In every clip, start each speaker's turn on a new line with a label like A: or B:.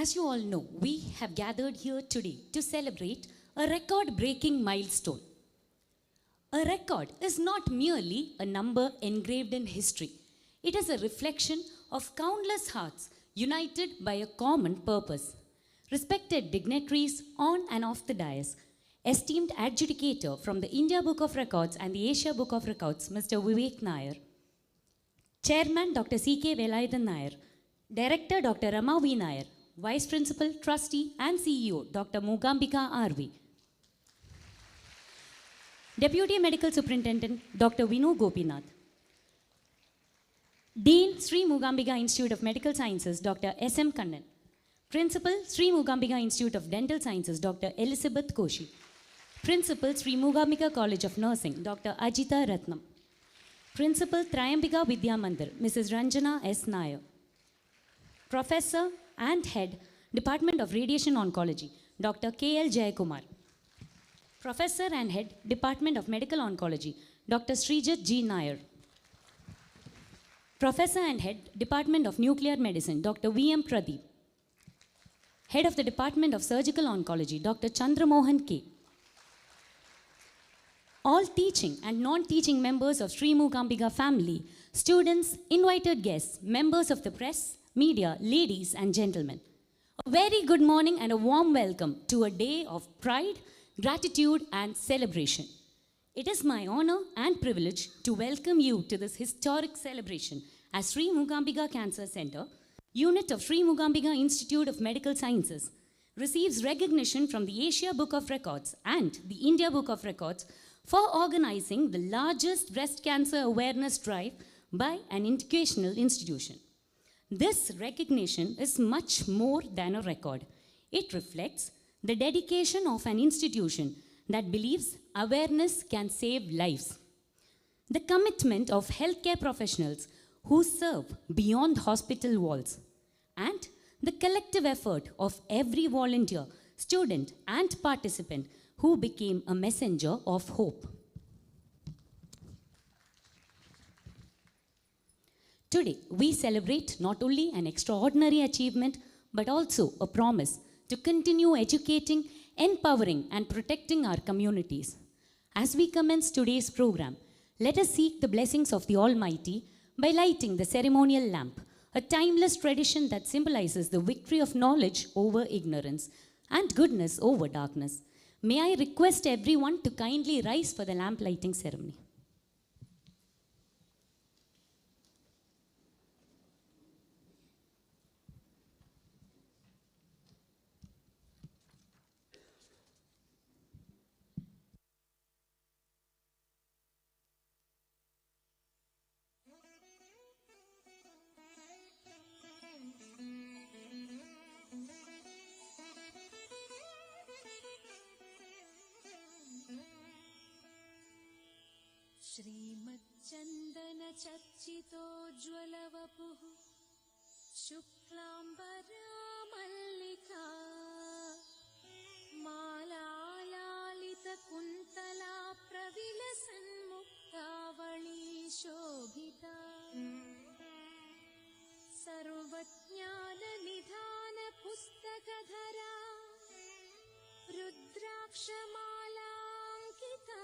A: As you all know, we have gathered here today to celebrate a record-breaking milestone. A record is not merely a number engraved in history. It is a reflection of countless hearts united by a common purpose. Respected dignitaries on and off the dais, esteemed adjudicator from the India Book of Records and the Asia Book of Records, Mr. Vivek Nair, Chairman Dr. 𝐂𝐞𝐤𝐴𝐺𝐻𝐵𝐿𝐼𝐴𝐺𝐻𝐿 Director Dr. Rama V. Nair, Vice Principal, Trustee and CEO Dr. Mookambika R.V. Deputy Medical Superintendent Dr. Vinu Gopinath, Dean Sree Mookambika Institute of Medical Sciences Dr. S.M. Kannan, Principal Sree Mookambika Institute of Dental Sciences Dr. Elizabeth Koshi, Principal Sree Mookambika College of Nursing Dr. Ajita Ratnam, Principal Trayambika Vidya Mandir Mrs. Ranjana S. Nair, Professor and Head Department of Radiation Oncology Dr. 𝐂𝐞𝐥𝐿, Professor and Head Department of Medical Oncology Dr. Sreejit G. Nair, Professor and Head Department of Nuclear Medicine Dr. V.M. Pradeep, Head of the Department of Surgical Oncology Dr. Chandramohan K. All teaching and non-teaching members of Sree Mookambika family, students, invited guests, members of the press, media, ladies and gentlemen. A very good morning and a warm welcome to a day of pride, gratitude and celebration. It is my honor and privilege to welcome you to this historic celebration as Sree Mookambika Cancer Centre, unit of Sree Mookambika Institute of Medical Sciences, receives recognition from the Asia Book of Records and the India Book of Records for organizing the largest breast cancer awareness drive by an educational institution. This recognition is much more than a record. It reflects the dedication of an institution that believes awareness can save lives. The commitment of healthcare professionals who serve beyond hospital walls, and the collective effort of every volunteer, student, and participant who became a messenger of hope. Today, we celebrate not only an extraordinary achievement, but also a promise to continue educating, empowering, and protecting our communities. As we commence today's program, let us seek the blessings of the Almighty by lighting the ceremonial lamp, a timeless tradition that symbolizes the victory of knowledge over ignorance and goodness over darkness. May I request everyone to kindly rise for the lamp lighting ceremony.
B: श्रीमच्चन्दनचर्चितोज्ज्वलवपुः शुक्लाम्बरा मल्लिका मालालालितकुन्तला प्रविलसन्मुक्तावळी शोभिता सर्वज्ञाननिधानपुस्तकधरा रुद्राक्षमालाङ्किता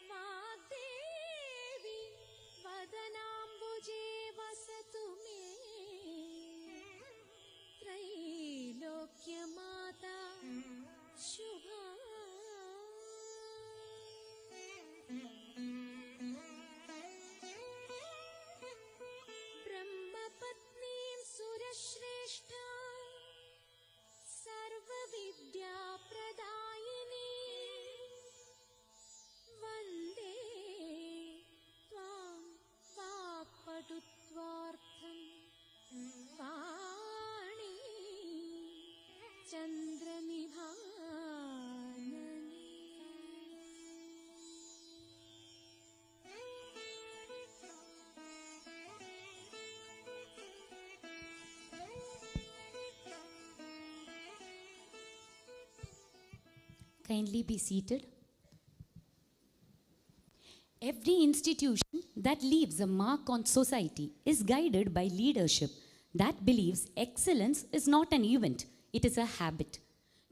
B: वाग्देवी वदनाम्बुजे वसतु मे त्रैलोक्यमाता शुभा ब्रह्मपत्नीं सुरश्रेष्ठा सर्वविद्याप्रदायिनी वन्दे त्वां वाक्पटुत्वार्थं वाणी चन्द्रनिभाननी।
A: Kindly be seated. Every institution that leaves a mark on society is guided by leadership that believes excellence is not an event, it is a habit.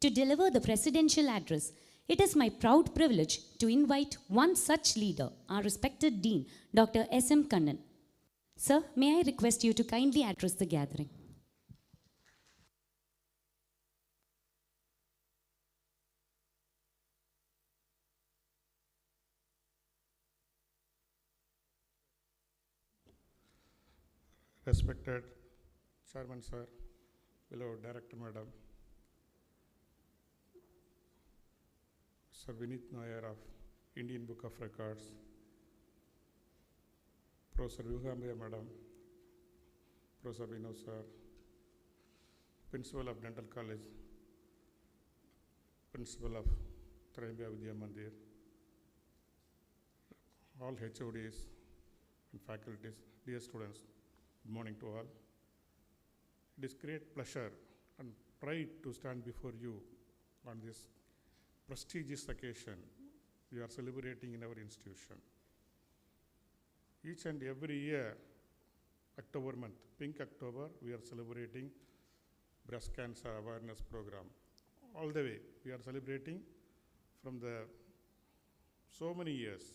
A: To deliver the presidential address, it is my proud privilege to invite one such leader, our respected Dean, Dr. S.M. Kannan. Sir, may I request you to kindly address the gathering?
C: Respected Chairman Sir, beloved Director Madam, Sir Vineet Nair of Indian Book of Records, Professor Mookambika Madam, Professor Vinod Sir, Principal of Dental College, Principal of 𝐂𝐞𝐥𝐞𝐚𝐤𝐢𝐧𝐠 Vidya all HODs and faculties, dear students, good morning to all. It is great pleasure and pride to stand before you on this prestigious occasion we are celebrating in our institution. Each and every year, October month, Pink October, we are celebrating breast cancer awareness program. All the way, we are celebrating from the so many years.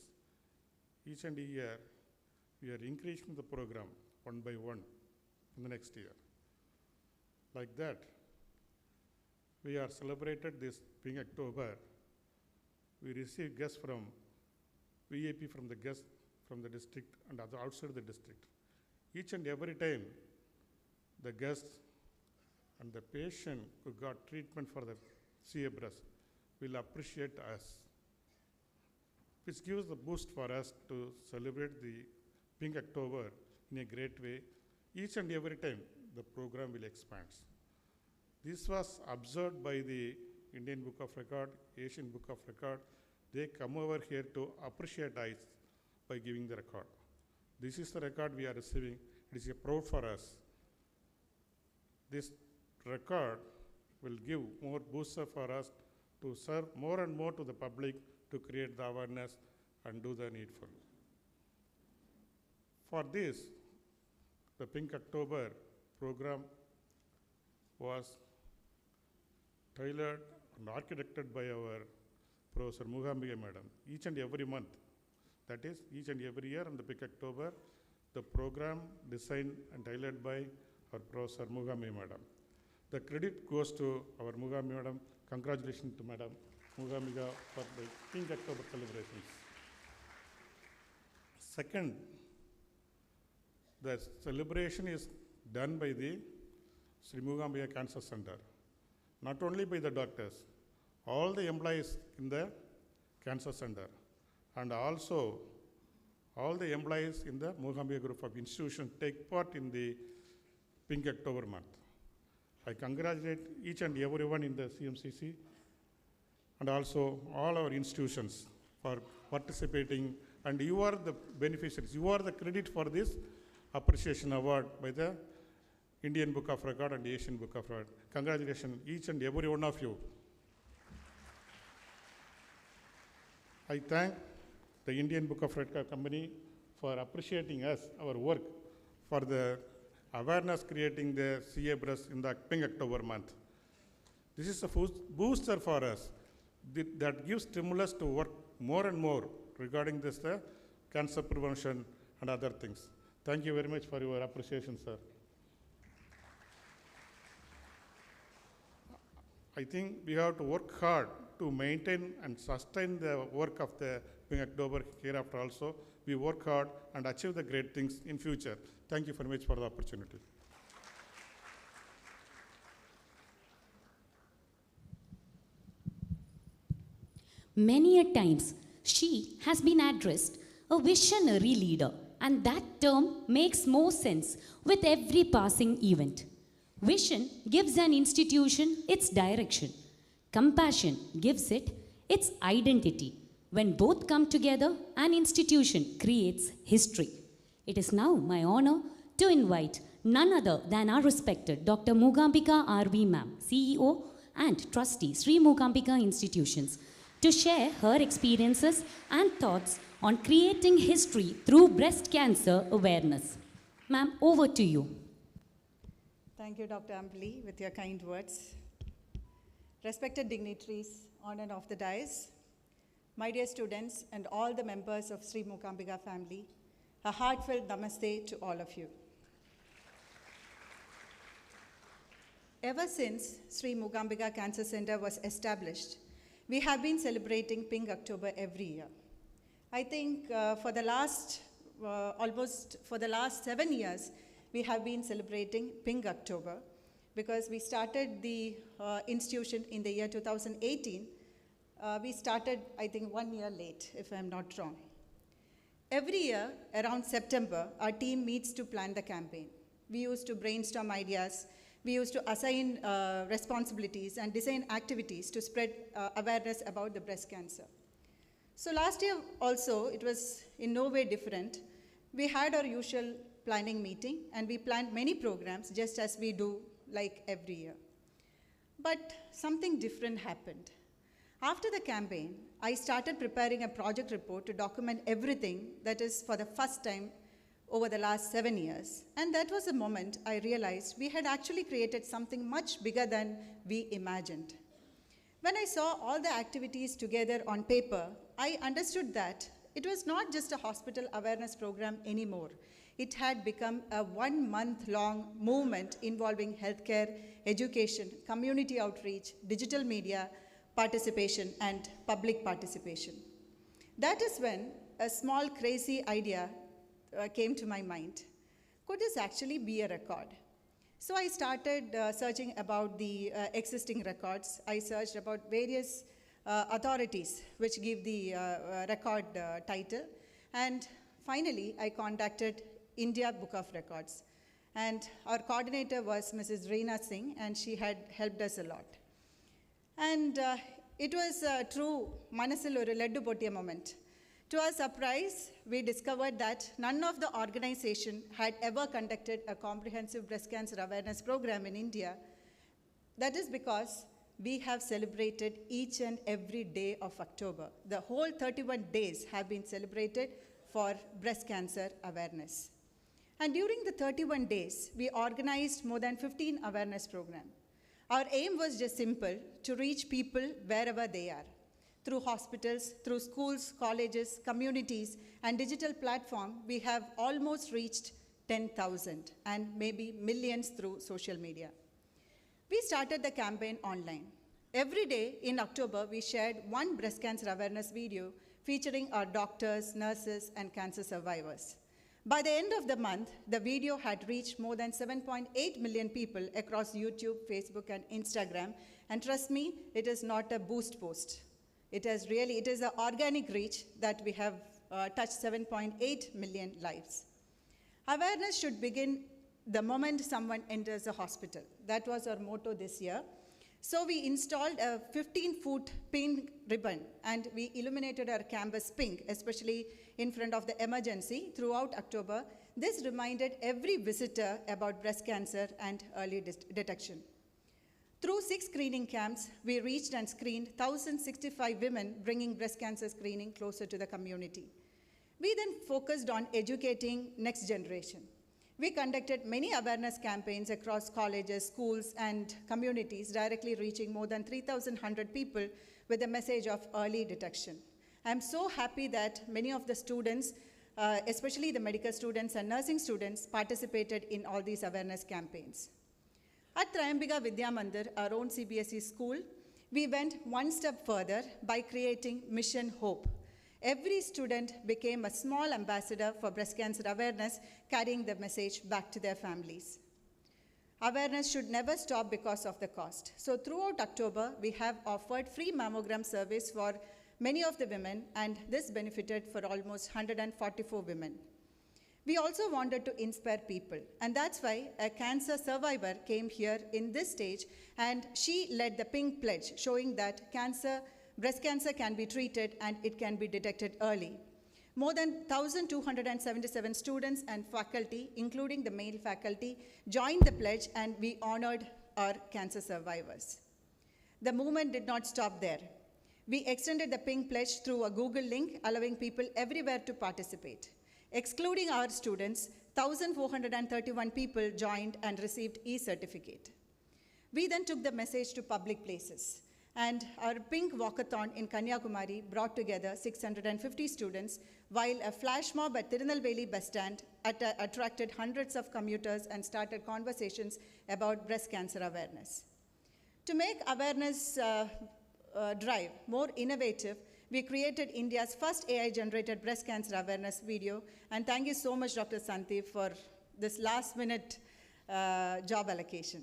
C: Each and every year, we are increasing the program one by one in the next year. Like that, we are celebrated this Pink October. We receive guests from VIP from the guests from the district and other outside the district. Each and every time, the guests and the patient who got treatment for the CA breast will appreciate us, which gives the boost for us to celebrate the Pink October in a great way. Each and every time, the program will expand. This was observed by the Indian Book of Record, Asian Book of Record. They come over here to appreciate us by giving the record. This is the record we are receiving. It is a proud for us. This record will give more booster for us to serve more and more to the public to create the awareness and do the needful. For this, the Pink October program was tailored and architected by our Professor Mookambika Madam. Each and every month, that is, each and every year on the Pink October, the program designed and tailored by our Professor Mookambika Madam. The credit goes to our Mookambika Madam. Congratulations to Madam Mookambika for the Pink October celebrations. Second, the celebration is done by the Sree Mookambika Cancer Centre. Not only by the doctors, all the employees in the Cancer Centre, and also all the employees in the Mookambika Group of Institutions take part in the Pink October month. I congratulate each and everyone in the SMCC and also all our institutions for participating, and you are the beneficiaries. You are the credit for this appreciation award by the Indian Book of Record and Asian Book of Record. Congratulations, each and every one of you. I thank the Indian Book of Record Company for appreciating us, our work, for the awareness creating the CA breast in the Pink October month. This is a booster for us that gives stimulus to work more and more regarding this cancer prevention and other things. Thank you very much for your appreciation, sir. I think we have to work hard to maintain and sustain the work of the Pink October hereafter also. We work hard and achieve the great things in future. Thank you very much for the opportunity.
A: Many a times, she has been addressed a visionary leader, and that term makes more sense with every passing event. Vision gives an institution its direction. Compassion gives it its identity. When both come together, an institution creates history. It is now my honor to invite none other than our respected Dr. Mookambika R.V. Ma'am, CEO and Trustee, Sree Mookambika Institutions, to share her experiences and thoughts on creating history through breast cancer awareness. Ma'am, over to you.
D: Thank you, Dr. Ambali, with your kind words. Respected dignitaries on and off the dais, my dear students and all the members of Sree Mookambika family, a heartfelt namaste to all of you. Ever since Sree Mookambika Cancer Centre was established, we have been celebrating Pink October every year. I think for the last 7 years, we have been celebrating Pink October because we started the institution in the year 2018. We started, I think, 1 year late, if I'm not wrong. Every year, around September, our team meets to plan the campaign. We used to brainstorm ideas. We used to assign responsibilities and design activities to spread awareness about the breast cancer. So last year also, it was in no way different. We had our usual planning meeting and we planned many programs just as we do like every year. But something different happened. After the campaign, I started preparing a project report to document everything that is for the first time over the last 7 years. And that was the moment I realized we had actually created something much bigger than we imagined. When I saw all the activities together on paper, I understood that it was not just a hospital awareness program anymore. It had become a 1-month-long movement involving healthcare, education, community outreach, digital media participation, and public participation. That is when a small crazy idea came to my mind. Could this actually be a record? So I started searching about the existing records. I searched about various authorities which give the record title. And finally, I contacted India Book of Records. And our coordinator was Mrs. Reena Singh, and she had helped us a lot. And it was a true manasil oru leddu pottiya moment. To our surprise, we discovered that none of the organization had ever conducted a comprehensive breast cancer awareness program in India. That is because we have celebrated each and every day of October. The whole 31 days have been celebrated for breast cancer awareness. And during the 31 days, we organized more than 15 awareness programs. Our aim was just simple, to reach people wherever they are. Through hospitals, through schools, colleges, communities, and digital platform, we have almost reached 10,000 and maybe millions through social media. We started the campaign online. Every day in October, we shared one breast cancer awareness video featuring our doctors, nurses, and cancer survivors. By the end of the month, the video had reached more than 7.8 million people across YouTube, Facebook, and Instagram. And trust me, it is not a boost post. It is an organic reach that we have touched 7.8 million lives. Awareness should begin the moment someone enters a hospital. That was our motto this year. So we installed a 15-foot pink ribbon and we illuminated our canvas pink, especially in front of the emergency throughout October. This reminded every visitor about breast cancer and early detection. Through 6 screening camps, we reached and screened 1,065 women, bringing breast cancer screening closer to the community. We then focused on educating next generation. We conducted many awareness campaigns across colleges, schools, and communities, directly reaching more than 3,100 people with a message of early detection. I'm so happy that many of the students, especially the medical students and nursing students, participated in all these awareness campaigns. At Trayambika Vidya Mandir, our own CBSE school, we went one step further by creating Mission Hope. Every student became a small ambassador for breast cancer awareness, carrying the message back to their families. Awareness should never stop because of the cost. So throughout October, we have offered free mammogram service for many of the women, and this benefited for almost 144 women. We also wanted to inspire people, and that's why a cancer survivor came here in this stage, and she led the Pink Pledge, showing that breast cancer can be treated and it can be detected early. More than 1,277 students and faculty, including the male faculty, joined the pledge, and we honored our cancer survivors. The movement did not stop there. We extended the Pink Pledge through a Google link, allowing people everywhere to participate. Excluding our students, 1,431 people joined and received e-certificate. We then took the message to public places, and our Pink Walkathon in Kanyakumari brought together 650 students, while a flash mob at Tirunelveli bus stand attracted hundreds of commuters and started conversations about breast cancer awareness. To make awareness drive more innovative, we created India's first AI-generated breast cancer awareness video, and thank you so much, Dr. Sandeep, for this last-minute job allocation.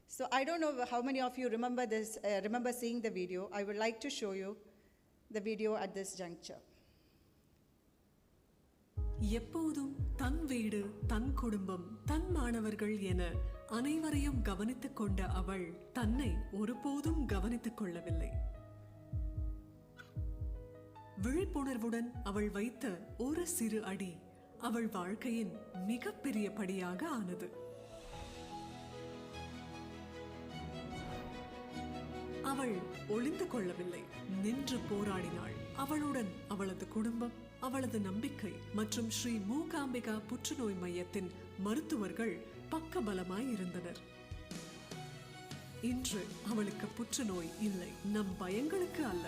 D: So I don't know how many of you remember this, remember seeing the video. I would like to show you the video at this juncture.
E: எப்போதும் தன் வீடு தன் குடும்பம் தன் மாணவர்கள் என அனைவரையும் கவனித்துக் கொண்ட அவள் தன்னை ஒருபோதும் கவனித்துக் கொள்ளவில்லை. விழிப்புணர்வுடன் அவள் வைத்த ஒரு சிறு அடி அவள் வாழ்க்கையின் மிகப்பெரிய படியாக ஆனது. அவள் ஒளிந்து கொள்ளவில்லை, நின்று போராடினாள். அவளுடன் அவளது குடும்பம், அவளது நம்பிக்கை மற்றும் ஸ்ரீ மூகாம்பிகா புற்றுநோய் மையத்தின் மருத்துவர்கள் பக்கபலமாய் இருந்தனர். இன்று அவளுக்கு புற்றுநோய் இல்லை. நம் பயங்களுக்கு அல்ல,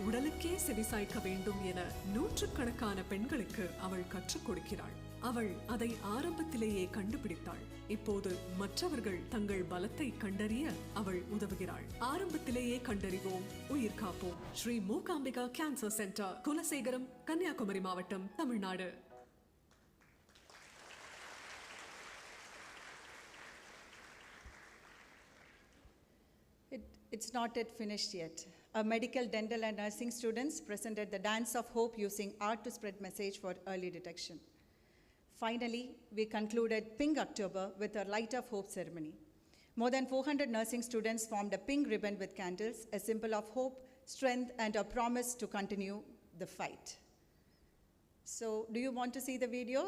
E: உடலுக்கே செவிசாய்க்க வேண்டும் என நூற்றுக்கணக்கான பெண்களுக்கு அவள் கற்றுக் கொடுக்கிறாள். அவள் அதை ஆரம்பத்திலேயே கண்டுபிடித்தாள். இப்போது மற்றவர்கள் தங்கள் பலத்தை கண்டறிய அவள் உதவுகிறாள். ஆரம்பத்திலேயே கண்டறிவோம், உயிர் காப்போம். ஸ்ரீ மூகாம்பிகா கேன்சர் சென்டர், குலசேகரம், கன்னியாகுமரி மாவட்டம், Tamil Nadu.
D: It's not yet finished yet. Our medical, dental, and nursing students presented the Dance of Hope using art to spread message for early detection. Finally, we concluded Pink October with a Light of Hope ceremony. More than 400 nursing students formed a pink ribbon with candles, a symbol of hope, strength, and a promise to continue the fight. So, do you want to see the video?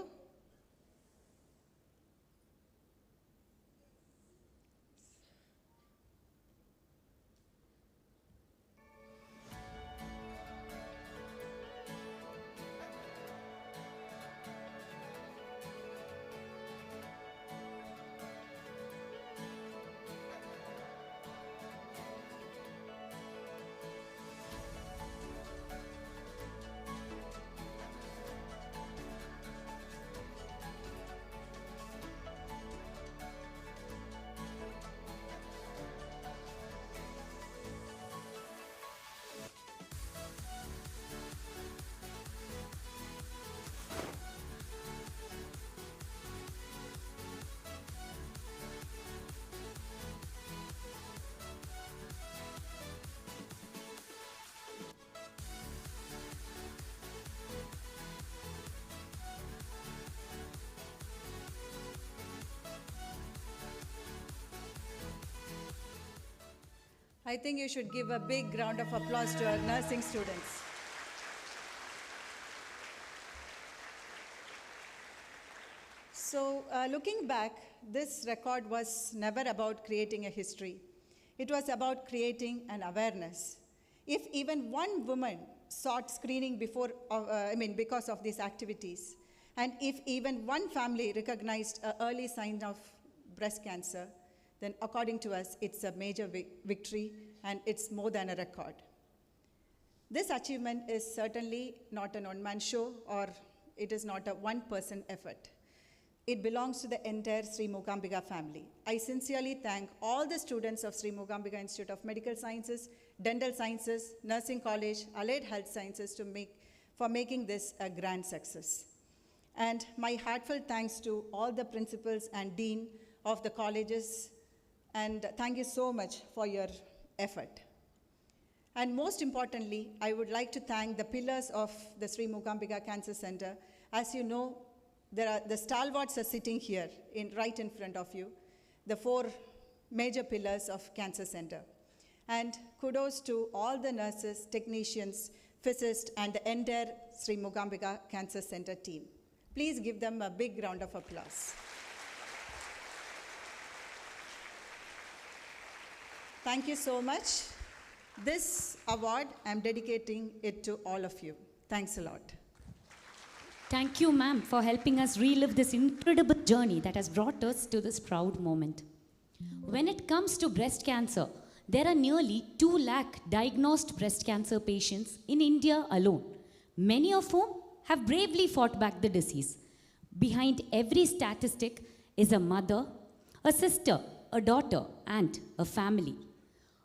D: I think you should give a big round of applause to our nursing students. So, looking back, this record was never about creating a history. It was about creating an awareness. If even one woman sought screening because of these activities, and if even one family recognized an early sign of breast cancer, then according to us, it's a major victory, and it's more than a record. This achievement is certainly not an one-man show, or it is not a one-person effort. It belongs to the entire Sree Mookambika family. I sincerely thank all the students of Sree Mookambika Institute of Medical Sciences, Dental Sciences, Nursing College, Allied Health Sciences for making this a grand success. And my heartfelt thanks to all the principals and dean of the colleges, and thank you so much for your effort. And most importantly, I would like to thank the pillars of the Sree Mookambika Cancer Centre. As you know, the stalwarts are sitting here, right in front of you, the 4 major pillars of Cancer Centre. And kudos to all the nurses, technicians, physicists, and the entire Sree Mookambika Cancer Centre team. Please give them a big round of applause. Thank you so much. This award, I'm dedicating it to all of you. Thanks a lot.
A: Thank you, ma'am, for helping us relive this incredible journey that has brought us to this proud moment. When it comes to breast cancer, there are nearly 2 lakh diagnosed breast cancer patients in India alone, many of whom have bravely fought back the disease. Behind every statistic is a mother, a sister, a daughter, and a family.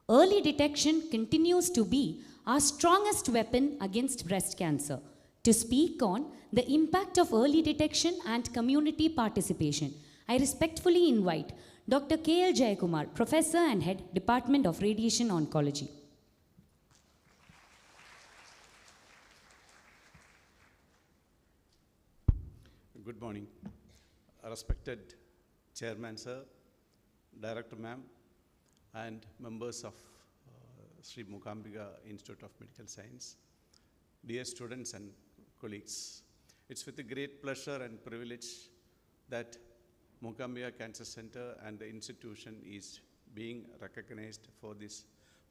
A: Early detection continues to be our strongest weapon against breast cancer. To speak on the impact of early detection and community participation, I respectfully invite Dr. 𝐂𝐤𝐺𝐿, Professor and Head, Department of Radiation Oncology.
F: Good morning. Respected Chairman Sir, Director Ma'am, and members of Sree Mookambika Institute of Medical Science, dear students and colleagues. It's with a great pleasure and privilege that Mookambika Cancer Centre and the institution is being recognized for this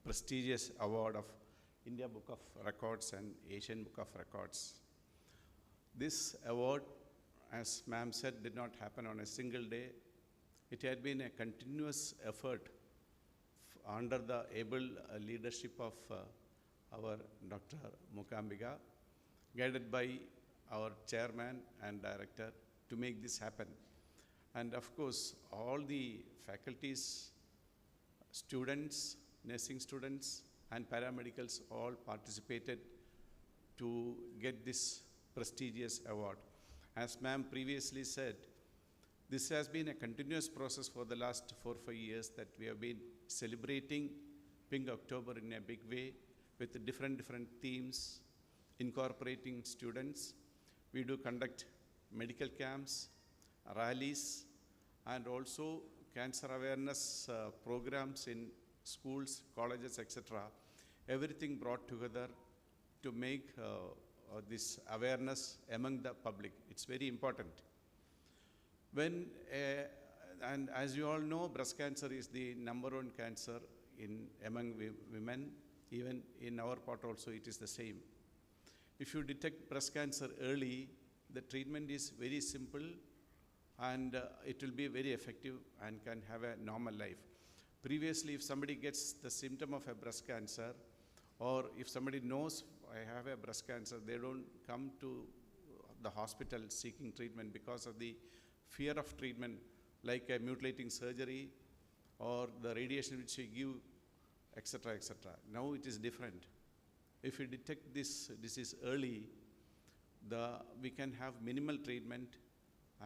F: prestigious award of India Book of Records and Asian Book of Records. This award, as ma'am said, did not happen on a single day. It had been a continuous effort under the able leadership of our Dr. Mookambika, guided by our chairman and director to make this happen. And of course, all the faculties, students, nursing students, and paramedicals all participated to get this prestigious award. As ma'am previously said, this has been a continuous process for the last 4 or 5 years that we have been celebrating Pink October in a big way with different themes, incorporating students. We do conduct medical camps, rallies, and also cancer awareness programs in schools, colleges, etc. Everything brought together to make this awareness among the public. It's very important. When, and as you all know, breast cancer is the #1 cancer among women. Even in our part also it is the same. If you detect breast cancer early, the treatment is very simple and it will be very effective and can have a normal life. Previously, if somebody gets the symptom of a breast cancer, or if somebody knows I have a breast cancer, they don't come to the hospital seeking treatment because of the fear of treatment, like a mutilating surgery or the radiation which we give, etc., etc. Now it is different. If we detect this disease early, we can have minimal treatment,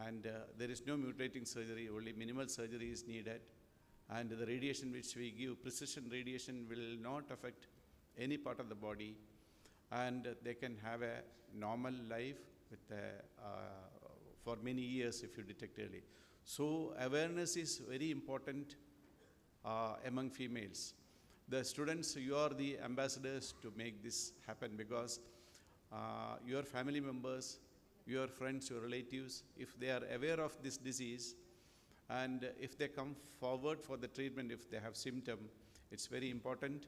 F: and there is no mutilating surgery, only minimal surgery is needed. And the radiation which we give, precision radiation, will not affect any part of the body, and they can have a normal life with for many years if you detect early. So awareness is very important among females. The students, you are the ambassadors to make this happen, because your family members, your friends, your relatives, if they are aware of this disease, and if they come forward for the treatment, if they have symptom, it's very important,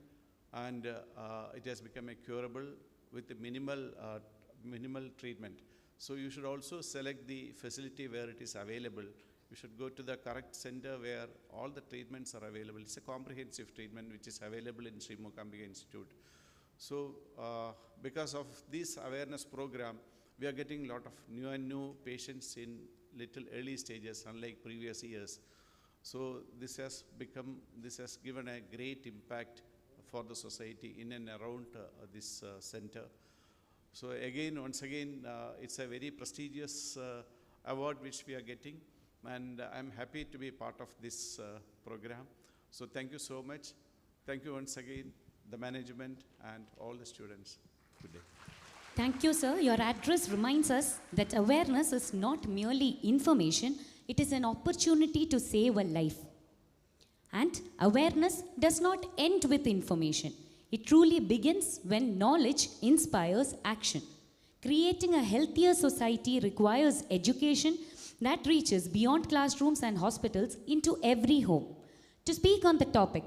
F: and it has become a curable with the minimal treatment. So you should also select the facility where it is available. You should go to the correct center where all the treatments are available. It's a comprehensive treatment which is available in Sree Mookambika Institute. So because of this awareness program, we are getting a lot of new patients in little early stages, unlike previous years. So this has given a great impact for the society in and around this center. So again, once again, it's a very prestigious award which we are getting, and I'm happy to be part of this program. So thank you so much. Thank you once again, the management and all the students. Good day.
A: Thank you, sir. Your address reminds us that awareness is not merely information, it is an opportunity to save a life. And awareness does not end with information. It truly begins when knowledge inspires action. Creating a healthier society requires education that reaches beyond classrooms and hospitals into every home. To speak on the topic,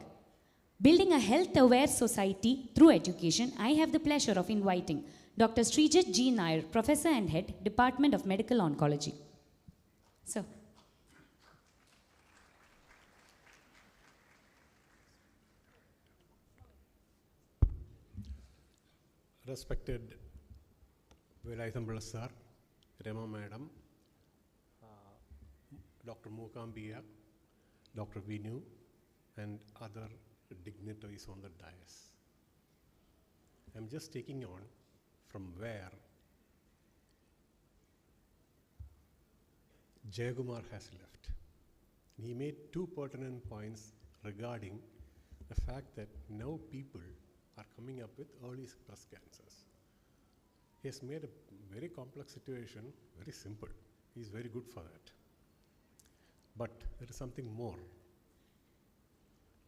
A: building a health-aware society through education, I have the pleasure of inviting Dr. Sreejit G. Nair, Professor and Head, Department of Medical Oncology. Sir.
G: Respected Velaythambala sir, Rema madam, Dr. Mookambika, Dr. Vinu, and other dignitaries on the dais. I'm just taking on from where 𝐂𝐤𝐞𝐤𝐴 has left. He made two pertinent points regarding the fact that now people are coming up with early breast cancers. He has made a very complex situation very simple. He is very good for that. But there is something more.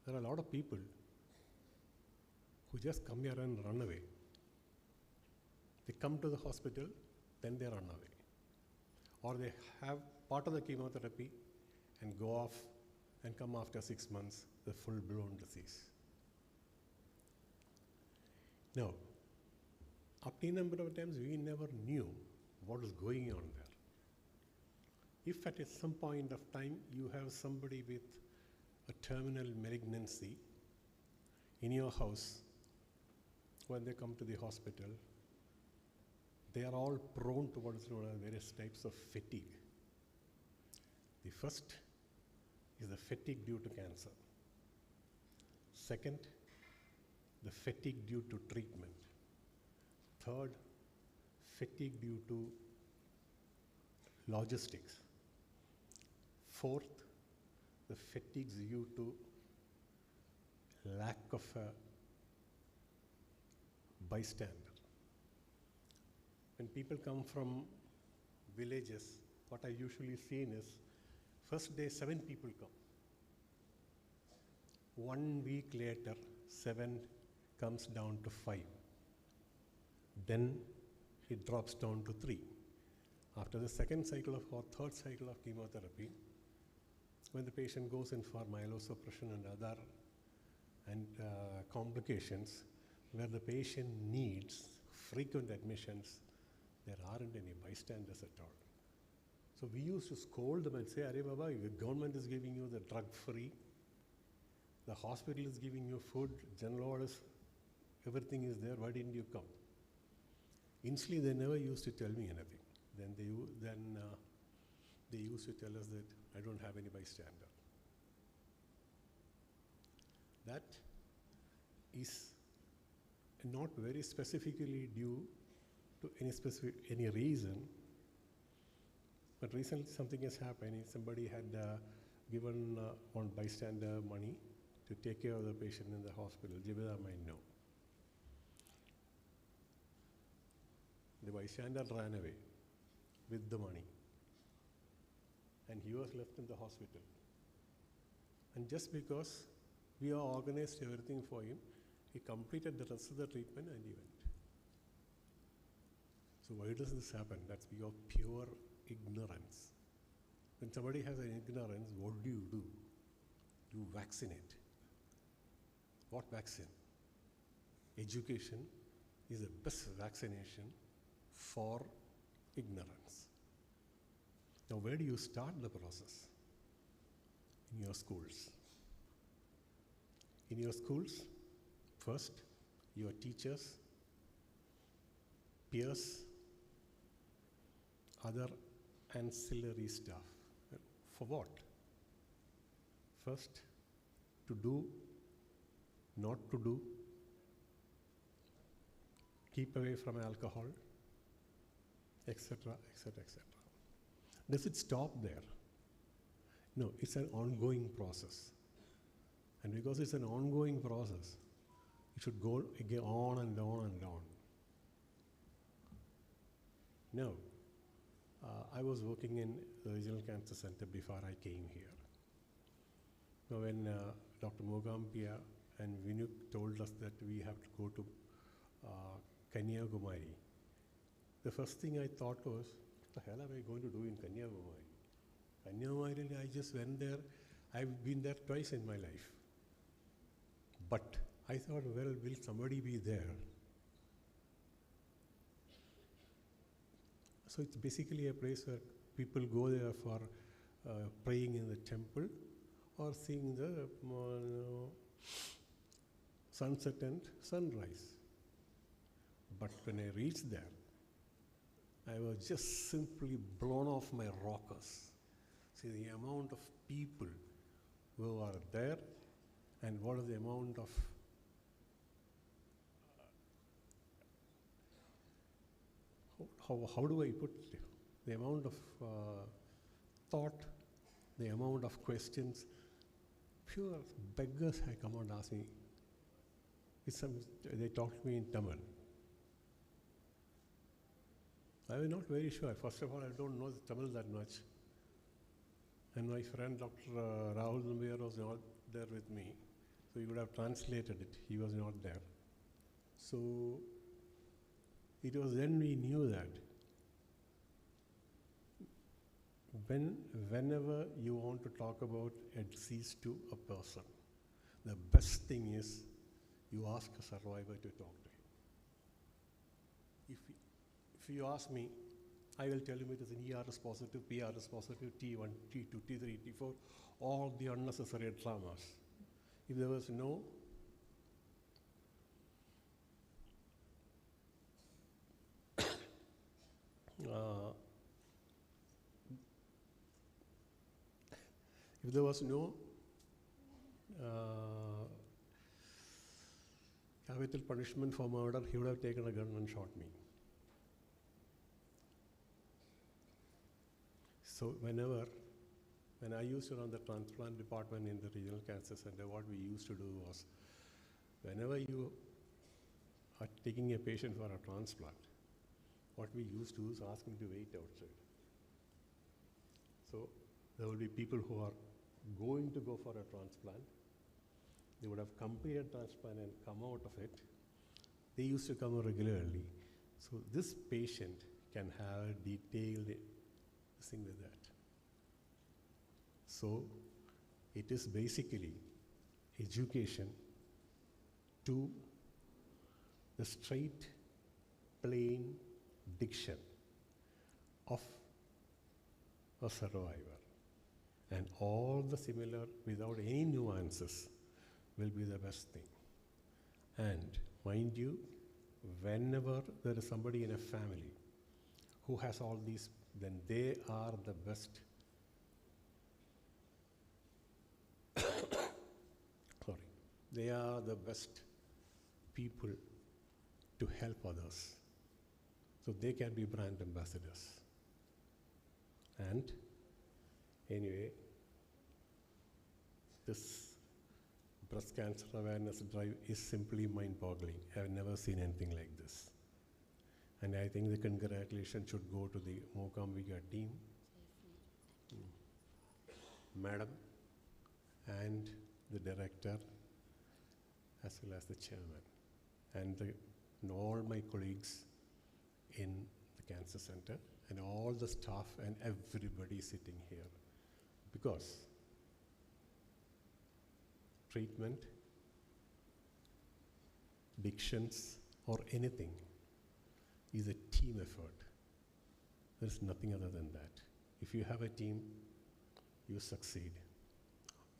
G: There are a lot of people who just come here and run away. They come to the hospital, then they run away. Or they have part of the chemotherapy and go off and come after 6 months with full-blown disease. Now, up to a number of times we never knew what was going on there. If at some point of time you have somebody with a terminal malignancy in your house, when they come to the hospital, they are all prone towards various types of fatigue. The first is the fatigue due to cancer. Second, the fatigue due to treatment. Third, fatigue due to logistics. Fourth, the fatigues due to lack of a bystander. When people come from villages, what I usually see is, first day 7 people come. 1 week later, 7 comes down to 5. Then it drops down to 3. After the second cycle of or third cycle of chemotherapy, when the patient goes in for myelosuppression and other complications, where the patient needs frequent admissions, there aren't any bystanders at all. So we used to scold them and say, "Arey Baba, the government is giving you the drug free, the hospital is giving you food, general orders, everything is there, why didn't you come?" Initially, they never used to tell me anything. Then they used to tell us that I don't have any bystander. That is not very specifically due to any reason, but recently something has happened. Somebody had given one bystander money to take care of the patient in the hospital. Jivida might know. The bystander ran away with the money, and he was left in the hospital. And just because we have organized everything for him, he completed the rest of the treatment and he went. So why does this happen? That's because of pure ignorance. When somebody has an ignorance, what do? You vaccinate. What vaccine? Education is the best vaccination for ignorance. Now, where do you start the process? In your schools. In your schools, first, your teachers, peers, other ancillary staff. For what? First, to do, not to do, keep away from alcohol, etc., etc., etc. Does it stop there? No, it's an ongoing process. And because it's an ongoing process, it should go on and on and on. Now, I was working in the Regional Cancer Centre before I came here. Now, when Dr. Mookambika and Vinu told us that we have to go to Kanyakumari, the first thing I thought was, what the hell am I going to do in Kanyakumari? Kanyakumari, I just went there. I've been there twice in my life. But I thought, well, will somebody be there So it's basically a place where people go there for praying in the temple or seeing the sunset and sunrise. But when I reached there, I was just simply blown off my rockers. See the amount of people who are there and what is the amount of how do I put it? The amount of thought, the amount of questions. Pure beggars had come and asked me. They talked to me in Tamil. I was not very sure. First of all, I don't know Tamil that much. And my friend Dr. Rahul Nambiyar was not there with me. So he would have translated it. He was not there. So it was then we knew that whenever you want to talk about a disease to a person, the best thing is you ask a survivor to talk to him. If you ask me, I will tell him it is an ERS positive, PRS positive, T1, T2, T3, T4, all the unnecessary traumas. If there was no if there was no capital punishment for murder, he would have taken a gun and shot me. So when I used to run the transplant department in the regional cancer center, what we used to do was, whenever you are taking a patient for a transplant, what we used to do is ask him to wait outside. So there will be people who are going to go for a transplant. They would have completed transplant and come out of it. They used to come regularly. So this patient can have a detailed thing with that. So it is basically education to the straight, plain diction of a survivor. And all the similar, without any nuances, will be the best thing. And mind you, whenever there is somebody in a family who has all these, then they are the best. Sorry. They are the best people to help others. So they can be brand ambassadors. And anyway, this breast cancer awareness drive is simply mind-boggling. I've never seen anything like this. And I think the congratulations should go to the Mookambika team, madam, and the director, as well as the chairman, and all my colleagues in the cancer center, and all the staff and everybody sitting here. Because treatment, addictions, or anything is a team effort. There's nothing other than that. If you have a team, you succeed.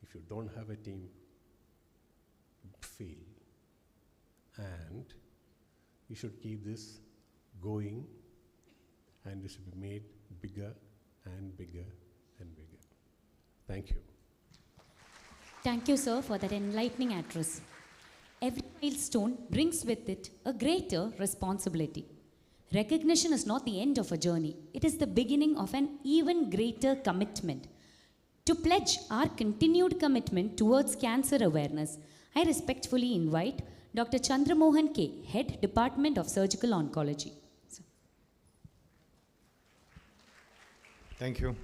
G: If you don't have a team, you fail. And you should keep this going, and it should be made bigger and bigger and bigger. Thank you.
A: Thank you, sir, for that enlightening address. Every milestone brings with it a greater responsibility. Recognition is not the end of a journey. It is the beginning of an even greater commitment. To pledge our continued commitment towards cancer awareness, I respectfully invite Dr. Chandramohan K., Head Department of Surgical Oncology. Sir.
H: Thank you.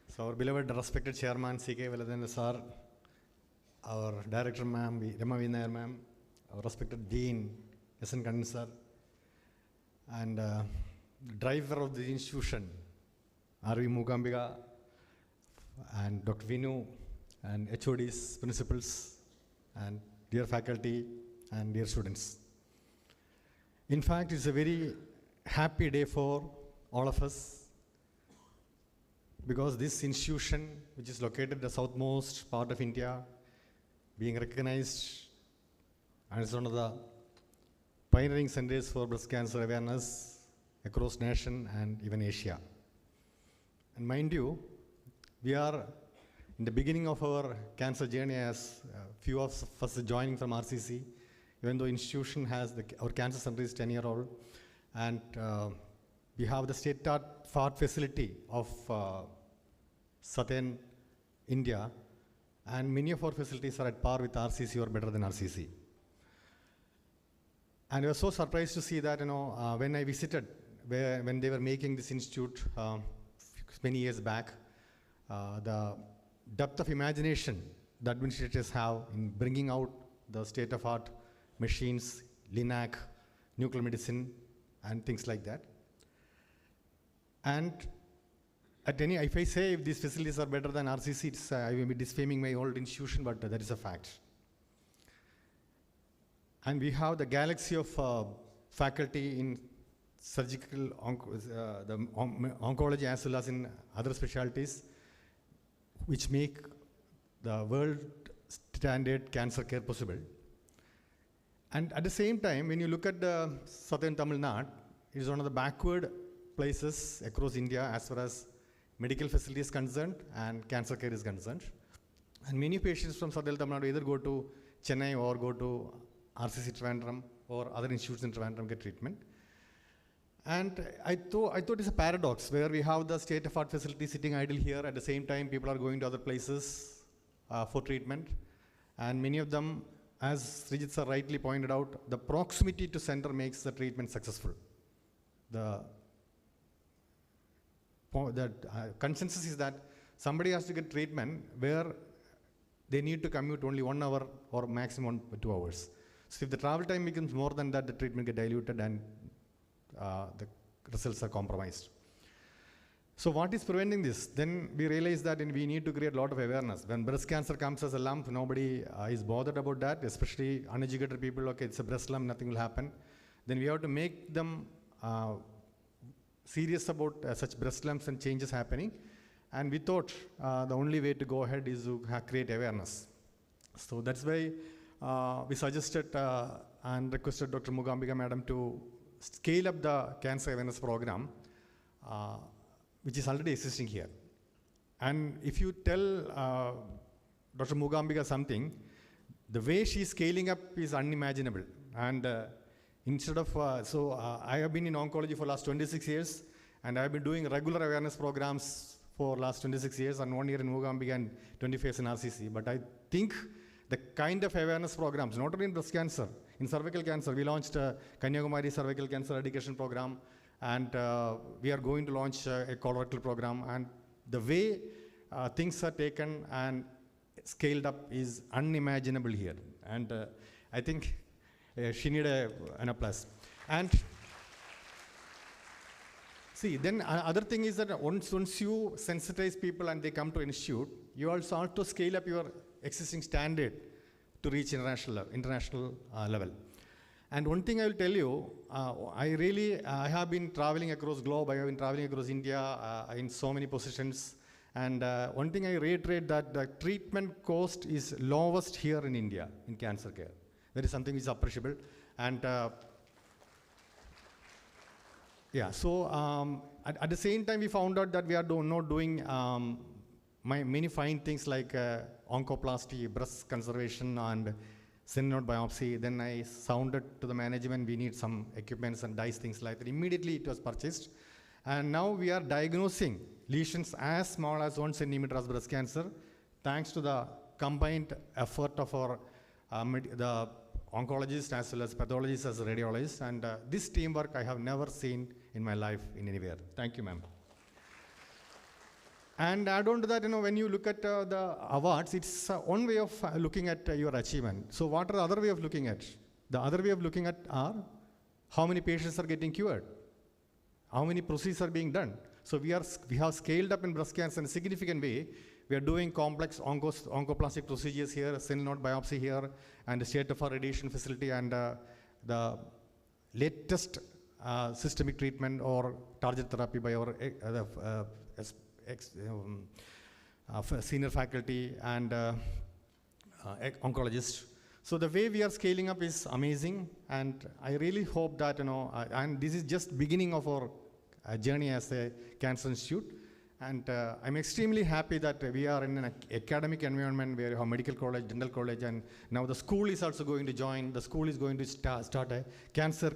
H: So our beloved respected Chairman C.K. Veladhan sir, our Director ma'am, Rama Vinayar ma'am, our respected Dean, S.N. Kannan sir, and driver of the institution, Sree Mookambika, and Dr. Vinu, and HODs, principals, and dear faculty, and dear students. In fact, it's a very happy day for all of us, because this institution, which is located in the southmost part of India, being recognized as one of the pioneering centers for breast cancer awareness across nation and even Asia. And mind you, we are in the beginning of our cancer journey, as few of us joining from RCC, even though institution has, our cancer center is 10-year-old, and we have the state-of-the-art facility of southern India, and many of our facilities are at par with RCC or better than RCC. And I was so surprised to see that, when I visited, when they were making this institute many years back, the depth of imagination the administrators have in bringing out the state-of-art machines, LINAC, nuclear medicine, and things like that. And if I say if these facilities are better than RCC, I will be disfaming my old institution, but that is a fact. And we have the galaxy of faculty in surgical oncology as well as in other specialties, which make the world standard cancer care possible. And at the same time, when you look at the southern Tamil Nadu, it is one of the backward places across India as far as medical facility is concerned and cancer care is concerned. And many patients from southern Tamil Nadu either go to Chennai or go to RCC Trivandrum or other institutes in Trivandrum get treatment. And I thought it's a paradox where we have the state-of-art facility sitting idle here. At the same time, people are going to other places for treatment. And many of them, as Srijit sir rightly pointed out, the proximity to center makes the treatment successful. The consensus is that somebody has to get treatment where they need to commute only 1 hour or maximum 2 hours. So if the travel time becomes more than that, the treatment gets diluted and the results are compromised. So what is preventing this? Then we realize that we need to create a lot of awareness. When breast cancer comes as a lump, nobody is bothered about that, especially uneducated people. Okay, it's a breast lump, nothing will happen. Then we have to make them serious about such breast lumps and changes happening. And we thought the only way to go ahead is to create awareness. So that's why we suggested and requested Dr. Mookambika Madam to scale up the cancer awareness program, which is already existing here. And if you tell Dr. Mookambika something, the way she's scaling up is unimaginable. And instead of, I have been in oncology for last 26 years, and I have been doing regular awareness programs for last 26 years, and 1 year in Mookambika and 25 years in RCC. But I think the kind of awareness programs, not only in breast cancer, in cervical cancer, we launched a Kanyakumari cervical cancer education program, and we are going to launch a colorectal program. And the way things are taken and scaled up is unimaginable here. And I think she needed an applause. And see, then other thing is that once you sensitize people and they come to institute, you also have to scale up your existing standard to reach international level. And one thing I will tell you, I have been traveling across globe. I have been traveling across India in so many positions. And one thing I reiterate that the treatment cost is lowest here in India in cancer care. That is something which is appreciable. And yeah, so at the same time, we found out that we are not doing many fine things like oncoplasty, breast conservation, and sentinel node biopsy. Then I sounded to the management, we need some equipments and dice, things like that. Immediately it was purchased. And now we are diagnosing lesions as small as 1 centimeter as breast cancer, thanks to the combined effort of our the oncologists as well as pathologists as radiologists. And this teamwork I have never seen in my life in anywhere. Thank you, ma'am. And add on to that, when you look at the awards, it's one way of looking at your achievement. So what are the other way of looking at? The other way of looking at are how many patients are getting cured, how many procedures are being done. So we have scaled up in breast cancer in a significant way. We are doing complex oncoplastic procedures here, sentinel node biopsy here, and the state-of-art radiation facility, and the latest systemic treatment or target therapy by our senior faculty and oncologists. So the way we are scaling up is amazing, and I really hope that, and this is just beginning of our journey as a cancer institute. And I'm extremely happy that we are in an academic environment where you have medical college, dental college, and now the school is also going to join. The school is going to start a cancer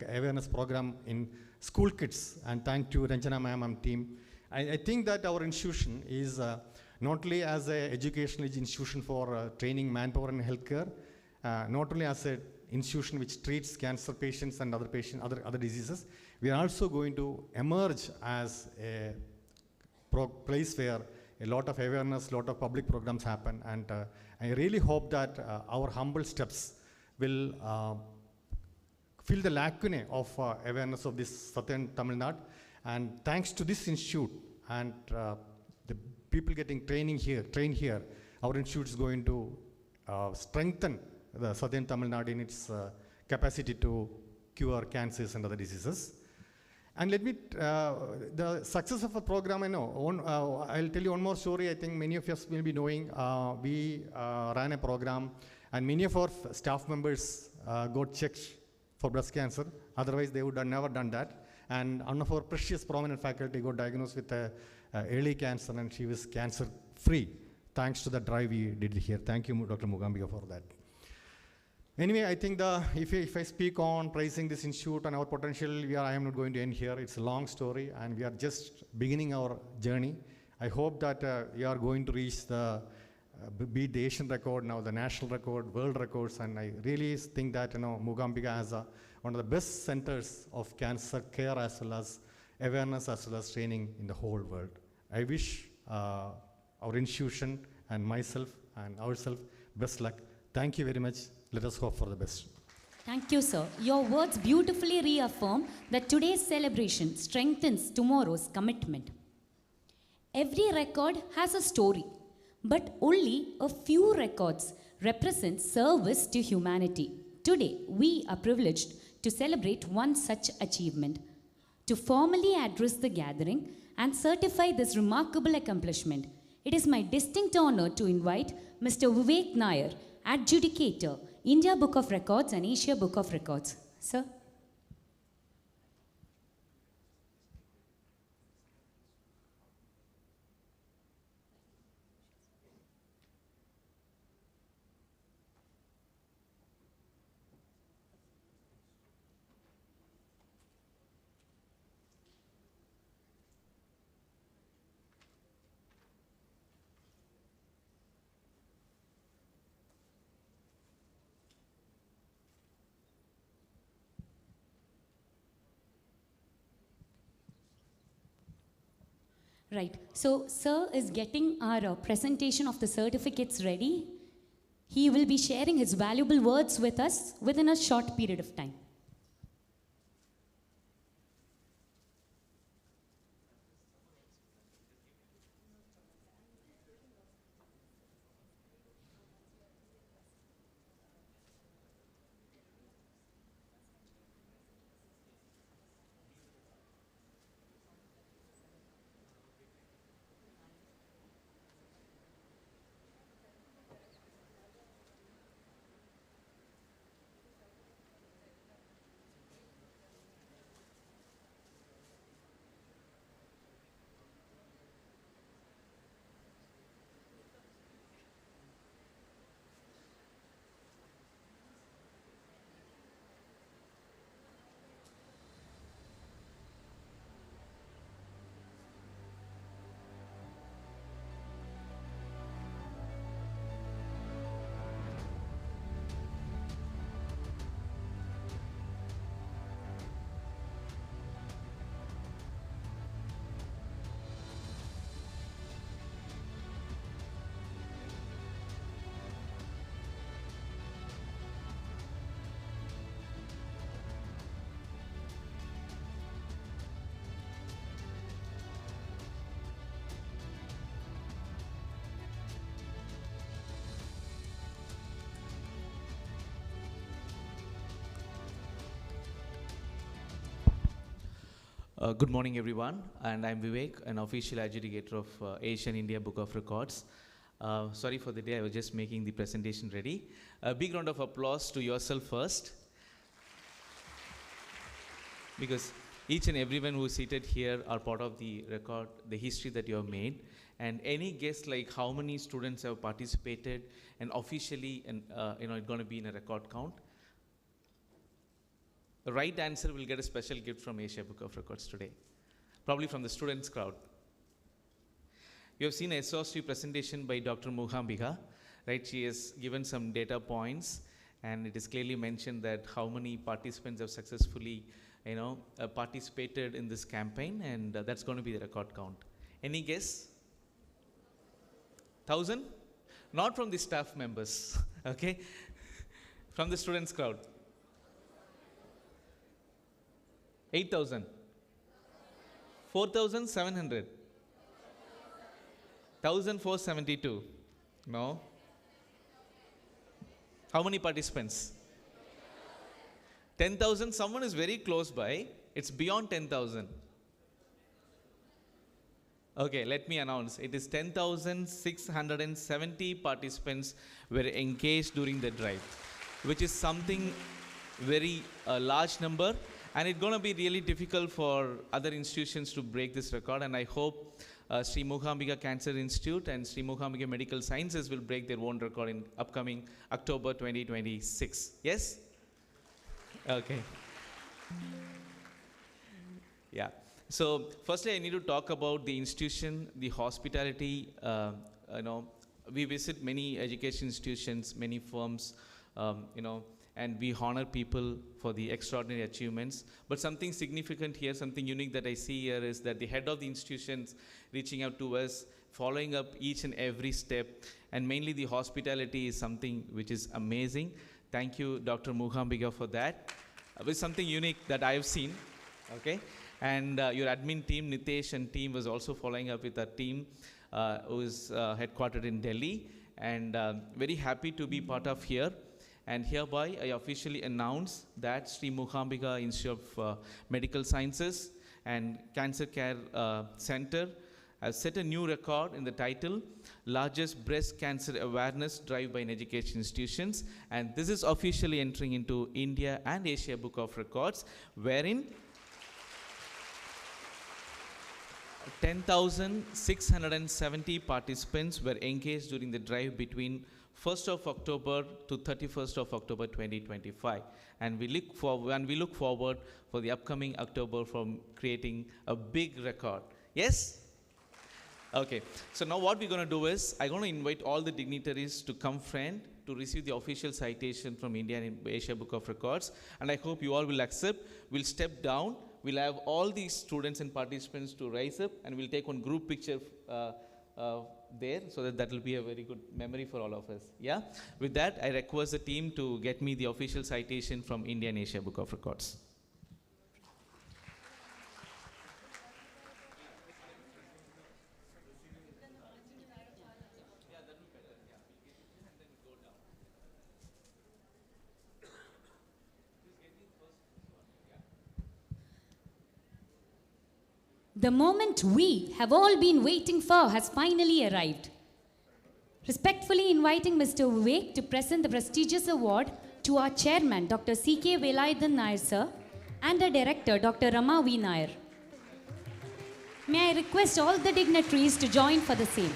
H: awareness program in school kids. And thank you, Ranjana ma'am and team. I think that our institution is not only as an educational institution for training manpower in healthcare, not only as an institution which treats cancer patients and other diseases, we are also going to emerge as a place where a lot of awareness, lot of public programs happen, and I really hope that our humble steps will fill the lacunae of awareness of this southern Tamil Nadu. And thanks to this institute and the people getting trained here, our institute is going to strengthen the southern Tamil Nadu in its capacity to cure cancers and other diseases. And let me, the success of a program, I know, I'll tell you one more story. I think many of us will be knowing. We ran a program, and many of our staff members got checked for breast cancer. Otherwise, they would have never done that. And one of our precious prominent faculty got diagnosed with early cancer, and she was cancer-free, thanks to the drive we did here. Thank you, Dr. Mookambika, for that. Anyway, I think if I speak on praising this institute and our potential, I am not going to end here. It's a long story, and we are just beginning our journey. I hope that we are going to reach beat the Asian record, now the national record, world records, and I really think that Mookambika has one of the best centers of cancer care as well as awareness as well as training in the whole world. I wish our institution and myself and ourselves best luck. Thank you very much. Let us hope for the best.
A: Thank you, sir. Your words beautifully reaffirm that today's celebration strengthens tomorrow's commitment. Every record has a story, but only a few records represent service to humanity. Today, we are privileged to celebrate one such achievement. To formally address the gathering and certify this remarkable accomplishment, it is my distinct honor to invite Mr. Vivek Nair, Adjudicator, India Book of Records and Asia Book of Records. Sir. Right. So, sir is getting our presentation of the certificates ready. He will be sharing his valuable words with us within a short period of time.
I: Good morning, everyone, and I'm Vivek, an official adjudicator of Asian India Book of Records. Sorry for the day, I was just making the presentation ready. A big round of applause to yourself first, because each and everyone who is seated here are part of the record, the history that you have made. And any guess like how many students have participated and officially, and it's going to be in a record count? The right answer will get a special gift from Asia Book of Records today, probably from the students crowd. You have seen a SOST presentation by Dr. Mookambika, right? She has given some data points, and it is clearly mentioned that how many participants have successfully, participated in this campaign, and that's going to be the record count. Any guess? 1,000? Not from the staff members, okay? From the students crowd. 8,000. 4,700. 1,472. No. How many participants? 10,000. Someone is very close by. It's beyond 10,000. Okay, let me announce. It is 10,670 participants were engaged during the drive, which is something very large number. And it's going to be really difficult for other institutions to break this record. And I hope Sree Mookambika Cancer Institute and Sree Mookambika Medical Sciences will break their own record in upcoming October 2026. Yes? Okay. Yeah. So firstly, I need to talk about the institution, the hospitality. We visit many education institutions, many firms, and we honor people for the extraordinary achievements. But something significant here, something unique that I see here is that the head of the institutions reaching out to us, following up each and every step, and mainly the hospitality is something which is amazing. Thank you, Dr. Mookambika, for that. It's something unique that I have seen, okay? And your admin team, Nitesh and team, was also following up with our team who is headquartered in Delhi, and very happy to be part of here. And hereby, I officially announce that Sree Mookambika Institute of Medical Sciences and Cancer Care Center has set a new record in the title, Largest Breast Cancer Awareness Drive by Education Institutions. And this is officially entering into India and Asia Book of Records, wherein 10,670 participants were engaged during the drive between 1st of October to 31st of October 2025. And we look forward for the upcoming October from creating a big record. Yes? Okay. So now what we're going to do is, I'm going to invite all the dignitaries to come front to receive the official citation from India and Asia Book of Records. And I hope you all will accept. We'll step down. We'll have all these students and participants to rise up, and we'll take one group picture there, so that will be a very good memory for all of us. Yeah? With that, I request the team to get me the official citation from India and Asia Book of Records.
A: The moment we have all been waiting for has finally arrived. Respectfully inviting Mr. Vivek to present the prestigious award to our chairman, Dr. 𝐂𝐞𝐤𝐴 sir, and our director, Dr. Rama V. Nair. May I request all the dignitaries to join for the same.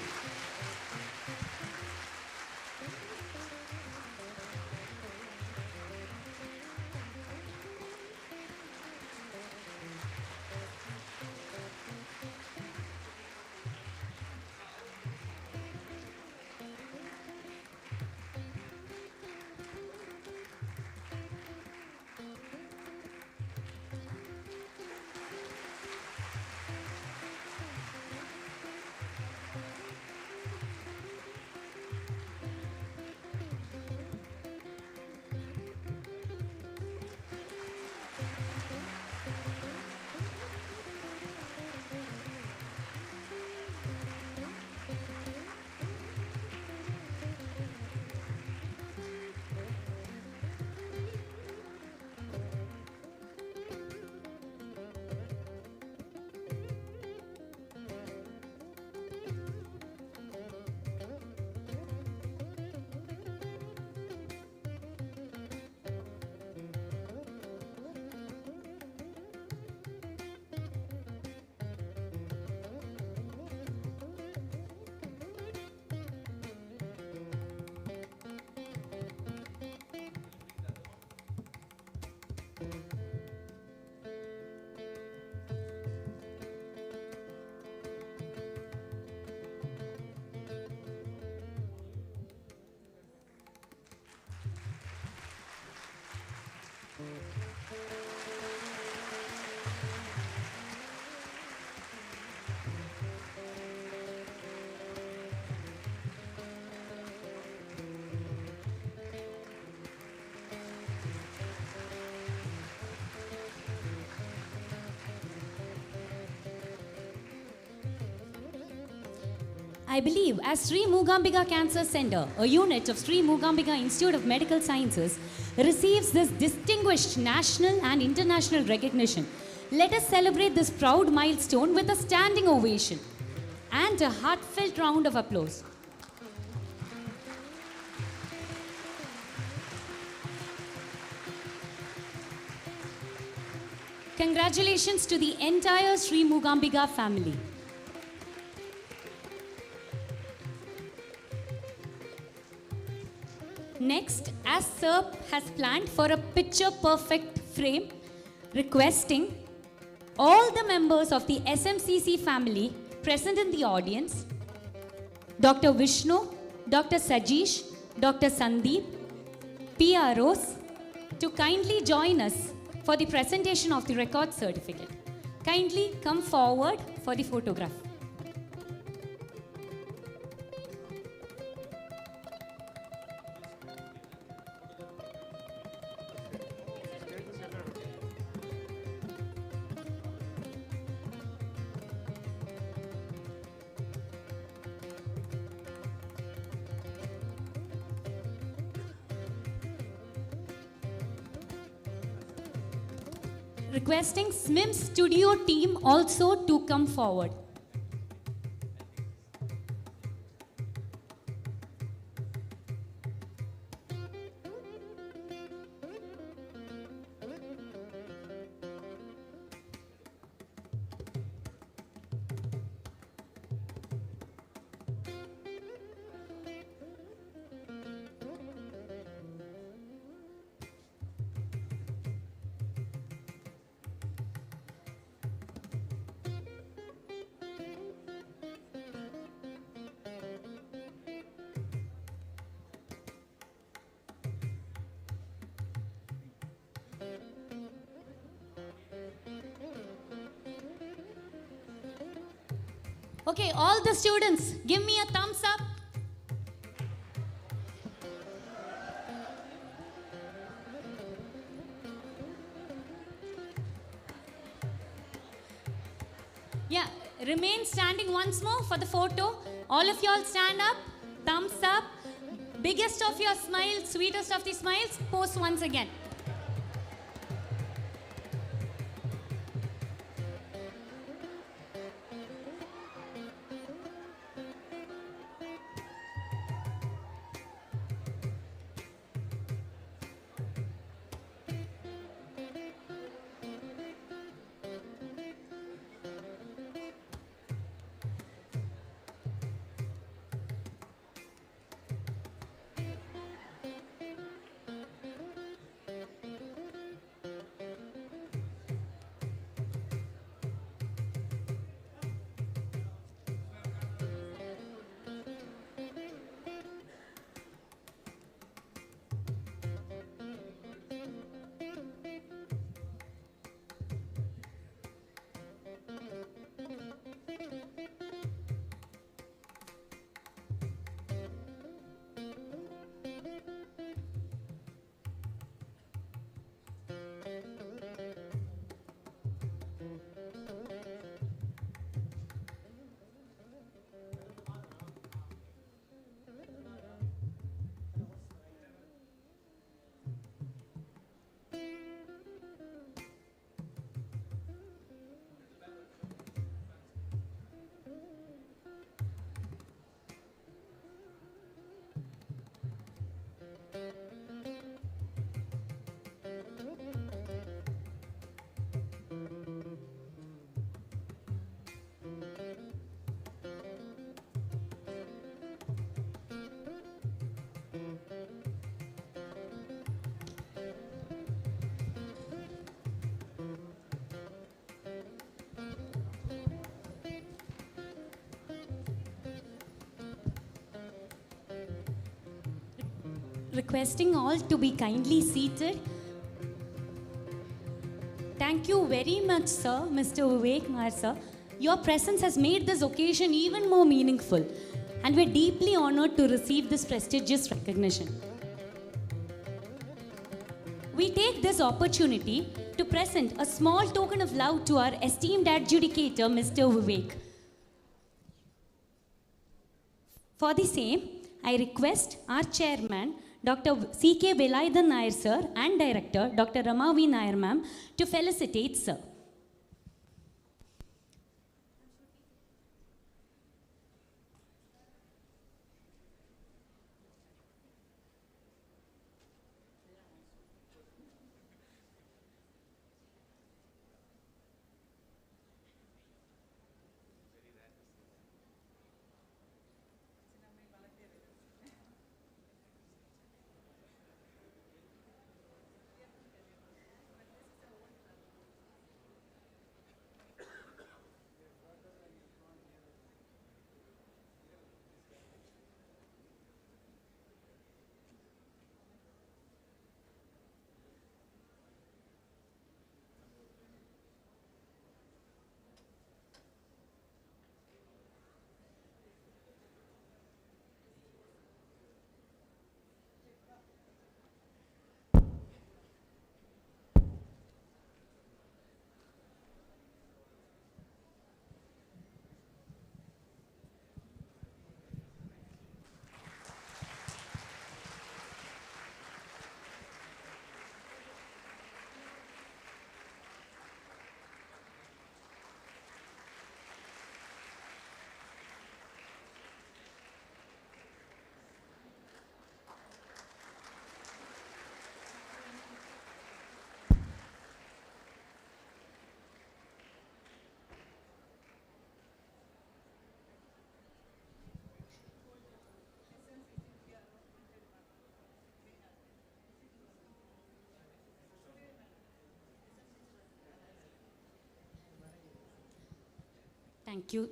A: I believe as Sree Mookambika Cancer Centre, a unit of Sree Mookambika Institute of Medical Sciences, receives this distinguished national and international recognition, let us celebrate this proud milestone with a standing ovation and a heartfelt round of applause. Congratulations to the entire Sree Mookambika family. Next, as SERP has planned for a picture-perfect frame, requesting all the members of the SMCC family present in the audience, Dr. Vishnu, Dr. Sajeesh, Dr. Sandeep, PROs, to kindly join us for the presentation of the record certificate. Kindly come forward for the photograph. Requesting SMIMS studio team also to come forward. Okay, all the students, give me a thumbs up. Yeah, remain standing once more for the photo. All of y'all stand up, thumbs up. Biggest of your smiles, sweetest of the smiles, pose once again. requesting all to be kindly seated. Thank you very much, sir, Mr. Vivek Nair, sir. Your presence has made this occasion even more meaningful, and we're deeply honored to receive this prestigious recognition. We take this opportunity to present a small token of love to our esteemed adjudicator, Mr. Vivek. For the same, I request our chairman, Dr. C.K. Velayathan Nair, sir, and director, Dr. Rama V. Nair, ma'am, to felicitate, sir.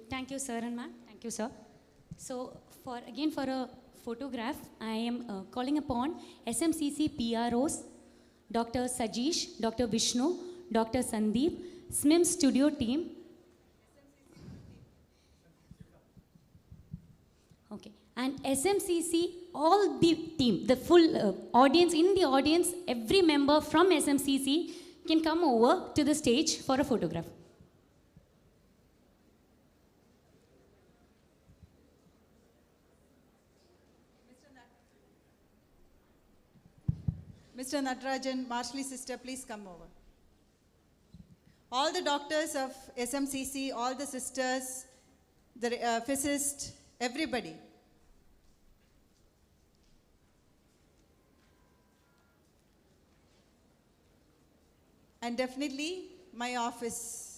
A: Thank you, sir and ma'am. Thank you, sir. So, for a photograph, I am calling upon SMCC PROs, Dr. Sajeesh, Dr. Vishnu, Dr. Sandeep, SMIM studio team. Okay, and SMCC, all the team, the full audience, in the audience, every member from SMCC can come over to the stage for a photograph.
D: Mr. Natarajan, Marshall's sister, please come over. All the doctors of SMCC, all the sisters, the physicists, everybody. And definitely my office.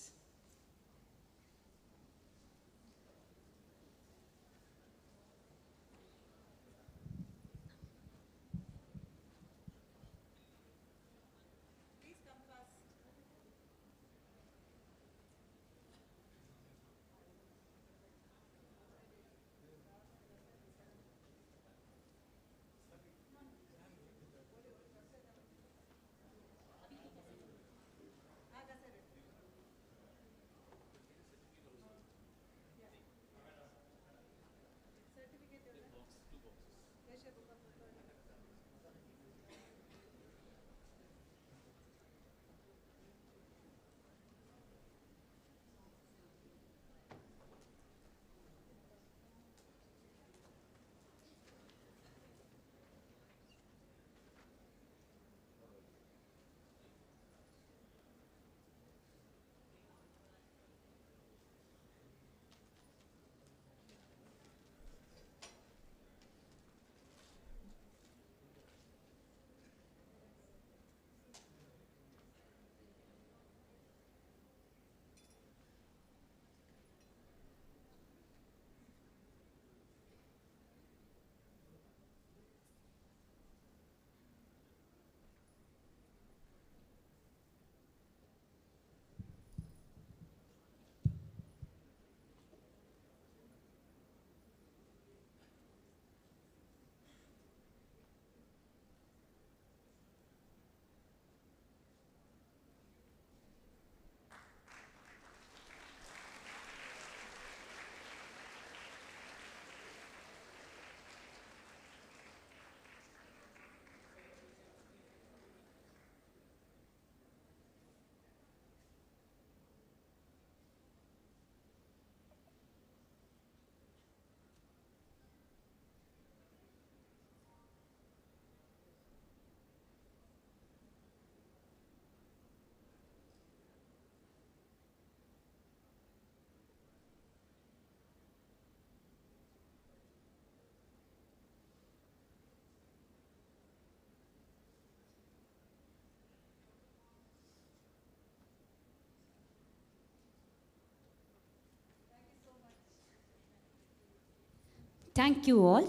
A: Thank you all.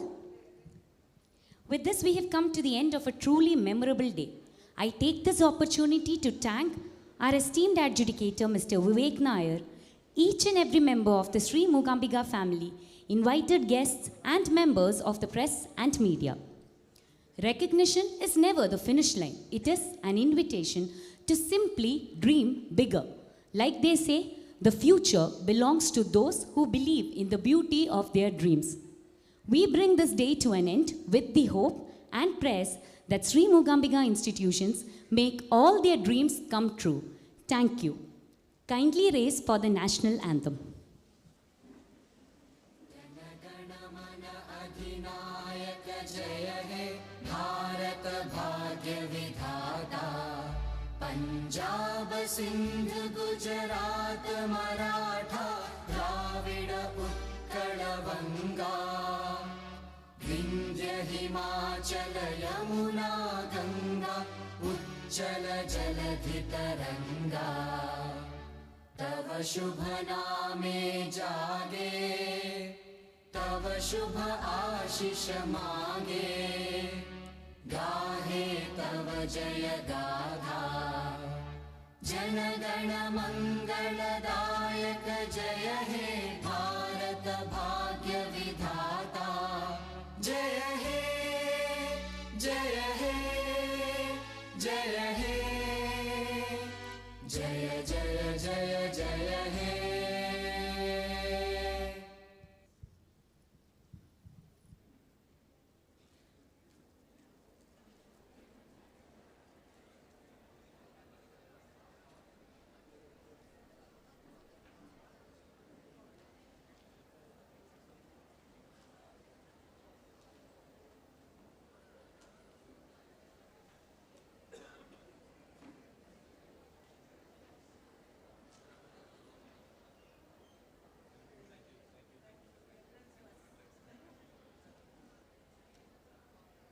A: With this, we have come to the end of a truly memorable day. I take this opportunity to thank our esteemed adjudicator, Mr. Vivek Nair, each and every member of the Sree Mookambika family, invited guests and members of the press and media. Recognition is never the finish line. It is an invitation to simply dream bigger. Like they say, the future belongs to those who believe in the beauty of their dreams. We bring this day to an end with the hope and prayers that Sree Mookambika institutions make all their dreams come true. Thank you. Kindly raise for the national anthem.
J: Punjab Sindh Gujarat Maratha Dravid Utkal बंगा विंध्य हिमाचल यमुना गंगा उच्चल जलधि तरंगा तव शुभ नामे जागे तव शुभ आशीष मांगे गाहे तव जय गाथा जन गण मंगलदायक जय हे भारत भाग्य विधाता जय हे जय हे जय हे जय जय